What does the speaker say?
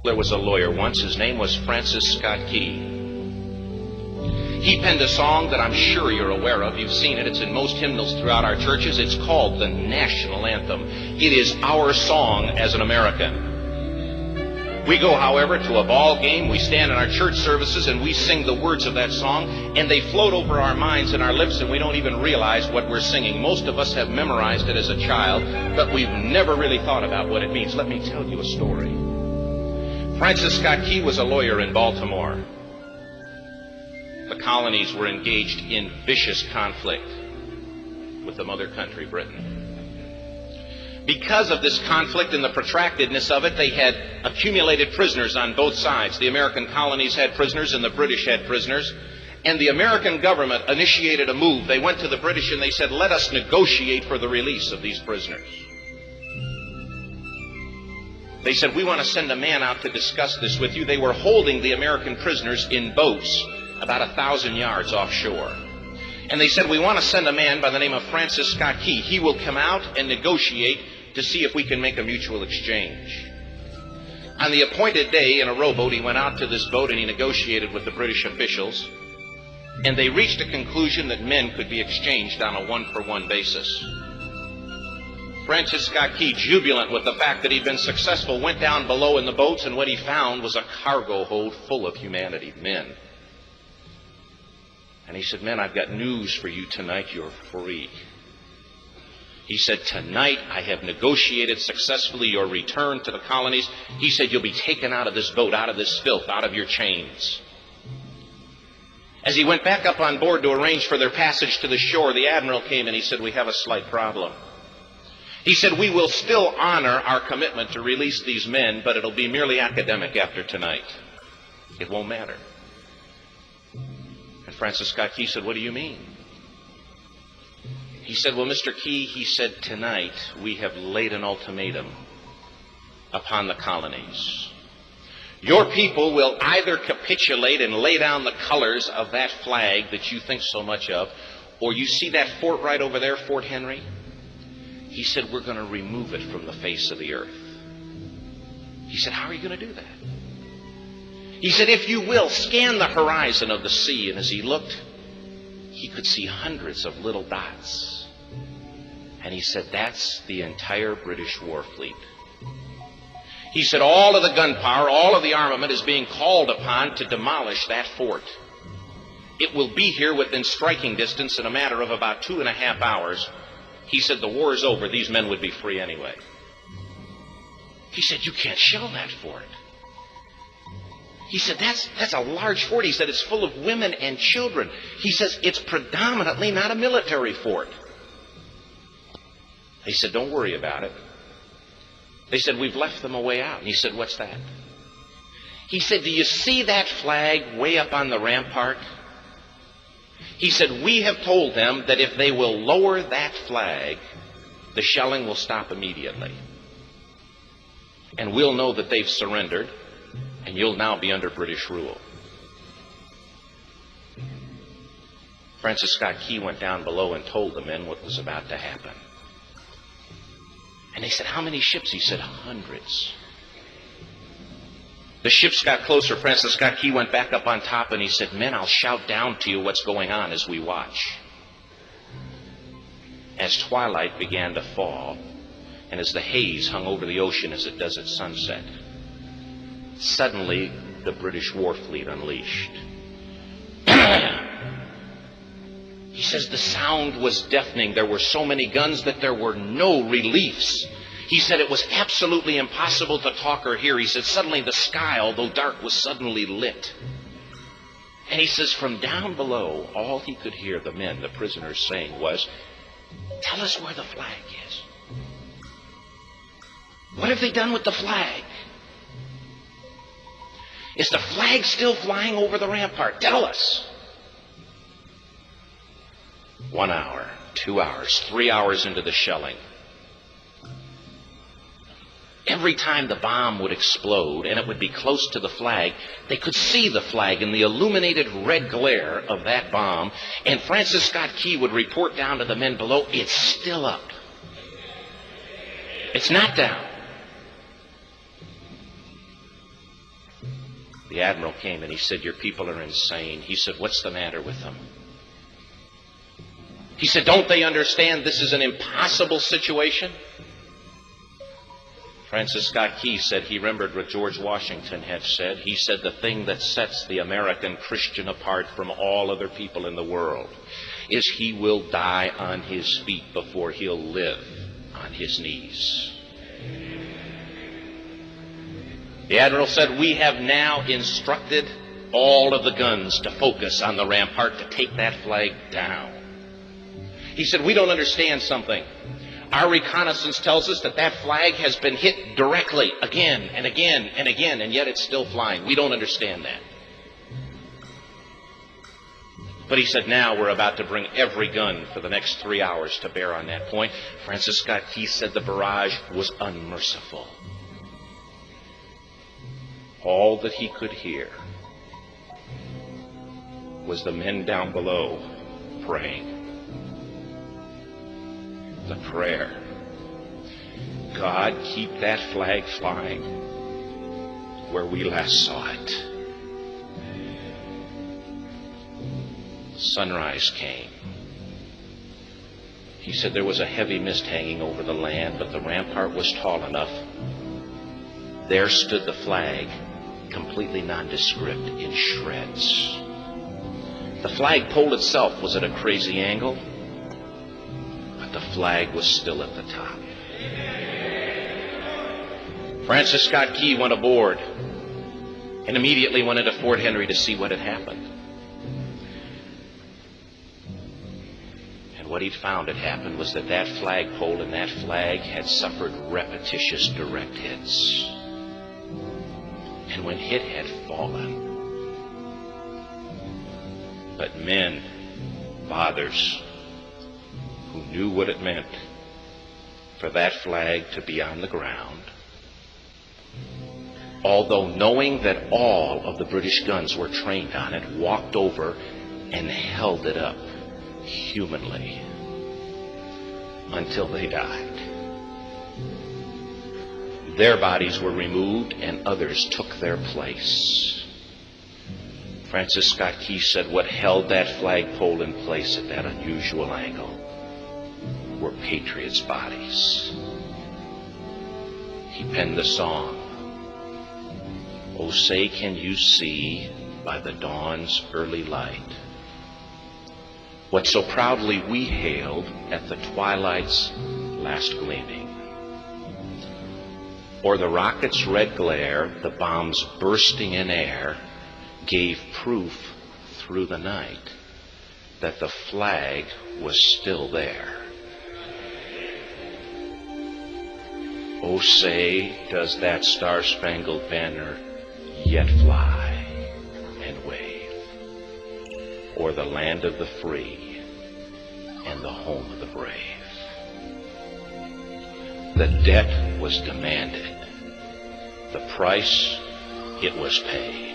There was a lawyer once. His name was Francis Scott Key. He penned a song that I'm sure you're aware of. You've seen it. It's in most hymnals throughout our churches. It's called the national anthem. It is our song as an American. We go, however, to a ball game. We stand in our church services and we sing the words of that song, and they float over our minds and our lips, and we don't even realize what we're singing. Most of us have memorized it as a child, but we've never really thought about what it means. Let me tell you a story. Francis Scott Key was a lawyer in Baltimore. The colonies were engaged in vicious conflict with the mother country, Britain. Because of this conflict and the protractedness of it, they had accumulated prisoners on both sides. The American colonies had prisoners and the British had prisoners. And the American government initiated a move. They went to the British and they said, let us negotiate for the release of these prisoners. They said, we want to send a man out to discuss this with you. They were holding the American prisoners in boats about 1,000 yards offshore. And they said, we want to send a man by the name of Francis Scott Key. He will come out and negotiate to see if we can make a mutual exchange. On the appointed day, in a rowboat, he went out to this boat and he negotiated with the British officials. And they reached a conclusion that men could be exchanged on a one-for-one basis. Francis Scott Key, jubilant with the fact that he'd been successful, went down below in the boats, and what he found was a cargo hold full of humanity, men. And he said, men, I've got news for you tonight. You're free. He said, tonight I have negotiated successfully your return to the colonies. He said, you'll be taken out of this boat, out of this filth, out of your chains. As he went back up on board to arrange for their passage to the shore, the admiral came and he said, we have a slight problem. He said, we will still honor our commitment to release these men, but it'll be merely academic after tonight. It won't matter. And Francis Scott Key said, what do you mean? He said, well, Mr. Key, he said, tonight we have laid an ultimatum upon the colonies. Your people will either capitulate and lay down the colors of that flag that you think so much of, or you see that fort right over there, Fort Henry? He said, we're going to remove it from the face of the earth. He said, how are you going to do that? He said, if you will, scan the horizon of the sea. And as he looked, he could see hundreds of little dots. And he said, that's the entire British war fleet. He said, all of the gunpowder, all of the armament is being called upon to demolish that fort. It will be here within striking distance in a matter of about 2.5 hours. He said, the war is over. These men would be free anyway. He said, you can't shell that fort. He said, that's a large fort. He said, it's full of women and children. He says, it's predominantly not a military fort. He said, don't worry about it. They said, we've left them a way out. And he said, what's that? He said, do you see that flag way up on the rampart? He said, we have told them that if they will lower that flag, the shelling will stop immediately. And we'll know that they've surrendered, and you'll now be under British rule. Francis Scott Key went down below and told the men what was about to happen. And they said, how many ships? He said, hundreds. The ships got closer. Francis Scott Key went back up on top and he said, men, I'll shout down to you what's going on as we watch. As twilight began to fall, and as the haze hung over the ocean as it does at sunset, suddenly the British war fleet unleashed. He says the sound was deafening. There were so many guns that there were no reliefs. He said it was absolutely impossible to talk or hear. He said suddenly the sky, although dark, was suddenly lit. And he says from down below, all he could hear the men, the prisoners, saying was, tell us where the flag is. What have they done with the flag? Is the flag still flying over the rampart? Tell us. 1 hour, 2 hours, 3 hours into the shelling, every time the bomb would explode and it would be close to the flag, they could see the flag in the illuminated red glare of that bomb. And Francis Scott Key would report down to the men below, it's still up. It's not down. The admiral came and he said, "Your people are insane." He said, "What's the matter with them?" He said, "Don't they understand this is an impossible situation?" Francis Scott Key said he remembered what George Washington had said. He said, "The thing that sets the American Christian apart from all other people in the world is he will die on his feet before he'll live on his knees." The admiral said, "We have now instructed all of the guns to focus on the rampart to take that flag down." He said, "We don't understand something. Our reconnaissance tells us that that flag has been hit directly again and again and again, and yet it's still flying. We don't understand that." But he said, "Now we're about to bring every gun for the next 3 hours to bear on that point." Francis Scott Key said the barrage was unmerciful. All that he could hear was the men down below praying. The prayer, "God, keep that flag flying where we last saw it." Sunrise came. He said there was a heavy mist hanging over the land, but the rampart was tall enough. There stood the flag, completely nondescript, in shreds. The flagpole itself was at a crazy angle, but the flag was still at the top. Francis Scott Key went aboard and immediately went into Fort Henry to see what had happened. And what he'd found had happened was that that flagpole and that flag had suffered repetitious direct hits. And when it had fallen, but men, fathers, who knew what it meant for that flag to be on the ground, although knowing that all of the British guns were trained on it, walked over and held it up humanly until they died. Their bodies were removed and others took their place. Francis Scott Key said what held that flagpole in place at that unusual angle were patriots' bodies. He penned the song, "Oh, say can you see by the dawn's early light what so proudly we hailed at the twilight's last gleaming? Or the rocket's red glare, the bombs bursting in air, gave proof through the night that the flag was still there. Oh, say, does that star-spangled banner yet fly and wave o'er the land of the free and the home of the brave?" The debt was demanded. The price, it was paid.